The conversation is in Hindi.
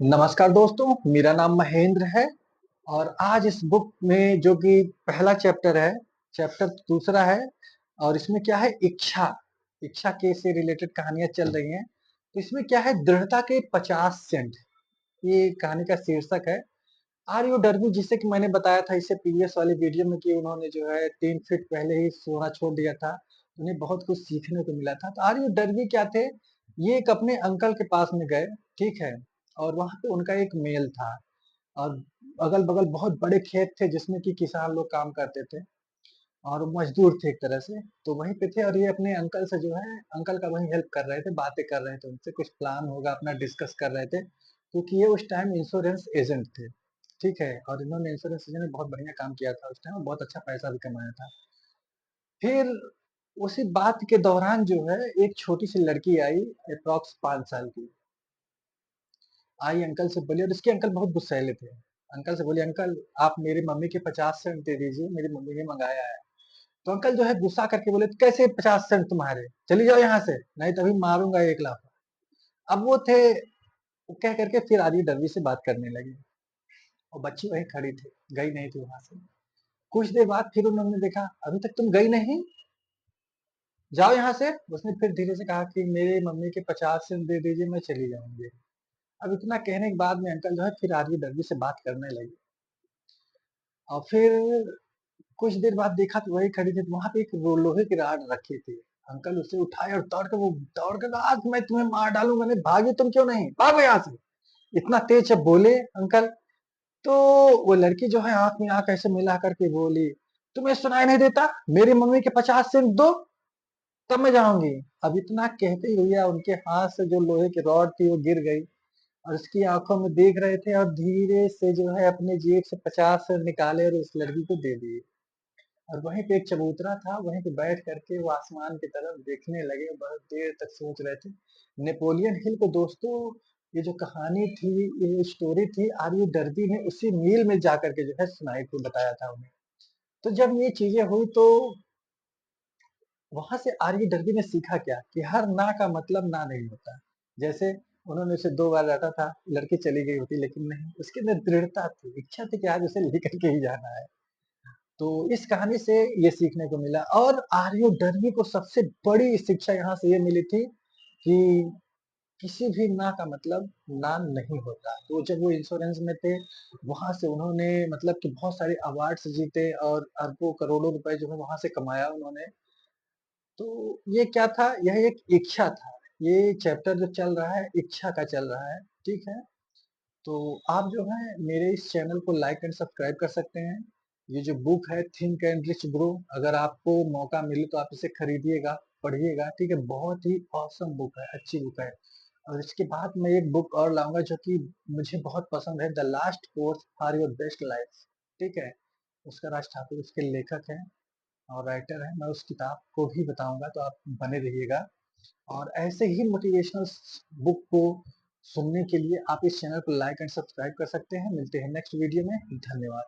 नमस्कार दोस्तों, मेरा नाम महेंद्र है और आज इस बुक में जो कि पहला चैप्टर है, चैप्टर दूसरा है और इसमें क्या है इच्छा, इच्छा के से रिलेटेड कहानियाँ चल रही हैं। तो इसमें क्या है दृढ़ता के 50 सेंट, ये कहानी का शीर्षक है। आर यू डर मी जिसे कि मैंने बताया था इससे प्रीवियस वाली वीडियो में कि उन्होंने जो है 3 फीट पहले ही सोना छोड़ दिया था, उन्हें बहुत कुछ सीखने को मिला था। तो आर यू डर मी क्या थे, ये एक अपने अंकल के पास में गए, ठीक है? और वहाँ पे उनका एक मेल था और अगल-बगल बहुत बड़े खेत थे जिसमें कि किसान लोग काम करते थे और वो मज़दूर थे एक तरह से, तो वहीं पे थे और ये अपने अंकल से जो है अंकल का वहीं हेल्प कर रहे थे, बातें कर रहे थे उनसे, कुछ प्लान होगा अपना डिस्कस कर रहे थे, क्योंकि ये उस टाइम इंश्योरेंस एजेंट थे, ठीक है? और इन्होंने इंश्योरेंस एजेंट में बहुत बढ़िया काम किया था उस टाइम और बहुत अच्छा पैसा भी कमाया था। फिर उसी बात के दौरान जो है एक छोटी-सी लड़की आई एप्रॉक्स 5 साल की। आई अंकल से बोली और उसके अंकल बहुत गुस्सैले थे। अंकल से बोली, "अंकल आप मेरी मम्मी के 50 सेंट दे दीजिए, मेरी मम्मी ने मँगाया है।" तो अंकल जो है गुस्सा करके बोले, "कैसे 50 सेंट तुम्हारे? चली जाओ यहाँ से, नहीं तो अभी मारूँगा 1 लाफ़ा।" अब वो थे, वो कह कर के फिर आदी-डरवी से बात करने लगे और बच्ची वहीं खड़ी थी, गई नहीं थी वहाँ से। कुछ देर बाद फिर उन्होंने देखा, "अभी तक तुम गई नहीं? जाओ यहाँ से।" उसने फिर धीरे से कहा कि, "मेरी मम्मी के 50 सेंट दे दीजिए, मैं चली जाऊँगी।" अब इतना कहने के बाद में अंकल जो है फिर आदी-डरवी से बात करने लगे और फिर कुछ देर बाद देखा तो वही खड़ी थी, तो वहाँ पे एक लोहे की रॉड रखी थी। अंकल उसे उठाए और दौड़ के कहा, "आज मैं तुम्हें मार डालूँगा, नहीं भागी तुम क्यों नहीं? भागो यहाँ से।" इतना तेज जब बोले अंकल, तो वो लड़की जो है आँख में आँख ऐसे मिला कर के बोली, "तुम्हें सुनाई नहीं देता? मेरी मम्मी के 50 सेंट दो, तब मैं जाऊँगी।" अब इतना कहते ही भैया उनके हाथ से जो लोहे की रॉड थी वो गिर गई और उसकी आँखों में देख रहे थे और धीरे से जो है अपनी जेब से 50 सेंट निकाले और उस लड़की को दे दिए। और वहीं पे एक चबूतरा था, वहीं पे बैठ करके वो आसमान की तरफ देखने लगे, बहुत देर तक सोच रहे थे। नेपोलियन हिल को दोस्तों, ये जो कहानी थी, ये स्टोरी थी, आर.यू. डर्बी ने उसी मील में जाकर के जो है सुनाई थी, बताया था उन्हें। तो जब ये चीज़ें हुई तो वहाँ से आर.यू. डर्बी ने सीखा क्या कि हर ना का मतलब ना नहीं होता। जैसे उन्होंने उसे 2 बार डाँटा था, लड़की चली गई होती लेकिन नहीं, उसके अंदर दृढ़ता थी, इच्छा थी कि आज उसे लेकर के ही जाना है। तो इस कहानी से ये सीखने को मिला और आर्यो डर्बी को सबसे बड़ी शिक्षा यहाँ से ये मिली थी कि किसी भी ना का मतलब ना नहीं होता। तो जब वो इंश्योरेंस में थे, वहाँ से उन्होंने मतलब कि बहुत सारे अवार्ड्स जीते और अरबों करोड़ों रुपए जो है वहाँ से कमाया उन्होंने। तो ये क्या था? यह एक इच्छा था। ये चैप्टर जो चल रहा है, इच्छा का चल रहा है, ठीक है? तो आप जो है मेरे इस चैनल को लाइक एंड सब्सक्राइब कर सकते हैं। ये जो बुक है थिंक एंड रिच ग्रो, अगर आपको मौका मिले तो आप इसे खरीदिएगा, पढ़िएगा, ठीक है? बहुत ही ऑसम बुक है, अच्छी बुक है। और इसके बाद मैं एक बुक और लाऊँगा जो कि मुझे बहुत पसंद है, the last course for your best life, ठीक है? उसका राज ठाकुर उसके लेखक हैं और राइटर हैं। मैं उस किताब को भी बताऊँगा तो आप बने रहिएगा। और ऐसे ही मोटिवेशनल बुक को सुनने के लिए आप इस चैनल को लाइक एंड सब्सक्राइब कर सकते हैं। मिलते हैं नेक्स्ट वीडियो में। धन्यवाद।